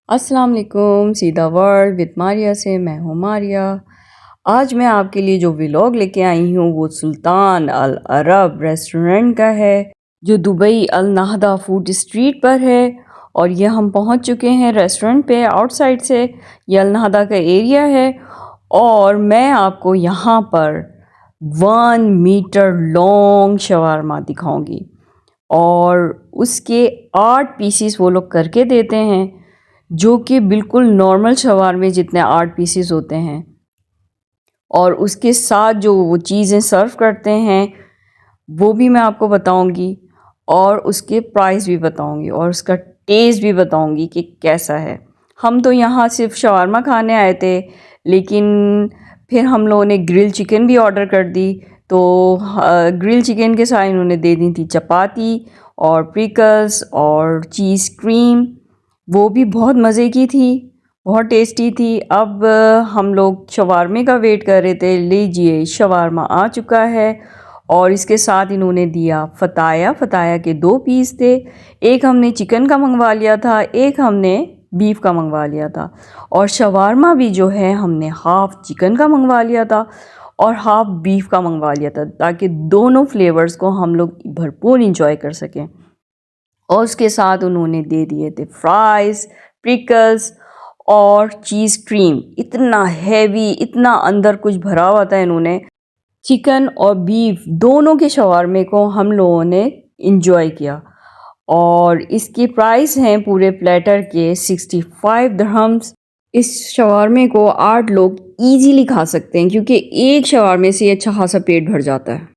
अस्सलाम वालेकुम, सीधा वर्ल्ड विद मारिया से मैं हूँ मारिया। आज मैं आपके लिए जो व्लॉग लेके आई हूँ वो सुल्तान अल अरब रेस्टोरेंट का है जो दुबई अल नहदा फूड स्ट्रीट पर है। और ये हम पहुँच चुके हैं रेस्टोरेंट पे आउटसाइड से। ये अल नहदा का एरिया है और मैं आपको यहाँ पर 1 मीटर लॉन्ग शवारमा दिखाऊंगी और उसके 8 पीसीस वो लोग करके देते हैं जो कि बिल्कुल नॉर्मल शवारमे जितने 8 पीसीस होते हैं। और उसके साथ जो वो चीज़ें सर्व करते हैं वो भी मैं आपको बताऊंगी और उसके प्राइस भी बताऊंगी और उसका टेस्ट भी बताऊंगी कि कैसा है। हम तो यहाँ सिर्फ शवारमा खाने आए थे, लेकिन फिर हम लोगों ने ग्रिल चिकन भी ऑर्डर कर दी। तो ग्रिल चिकन के साथ इन्होंने दे दी थी चपाती और पिकल्स और चीज़ क्रीम। वो भी बहुत मज़े की थी, बहुत टेस्टी थी। अब हम लोग शवारमे का वेट कर रहे थे। लीजिए शवारमा आ चुका है और इसके साथ इन्होंने दिया फताया। फताया के 2 पीस थे, एक हमने चिकन का मंगवा लिया था, एक हमने बीफ का मंगवा लिया था। और शवारमा भी जो है हमने हाफ़ चिकन का मंगवा लिया था और हाफ़ बीफ का मंगवा लिया था ताकि दोनों फ्लेवर्स को हम लोग भरपूर इंजॉय कर सकें। और उसके साथ उन्होंने दे दिए थे फ्राइज़, पिकल्स और चीज़ क्रीम। इतना हैवी, इतना अंदर कुछ भरा हुआ था इन्होंने। चिकन और बीफ दोनों के शवारमे को हम लोगों ने इंजॉय किया और इसके प्राइस हैं पूरे प्लेटर के 65 दिरहम्स। इस शवारमे को 8 लोग इजीली खा सकते हैं क्योंकि एक शवारमे से अच्छा खासा पेट भर जाता है।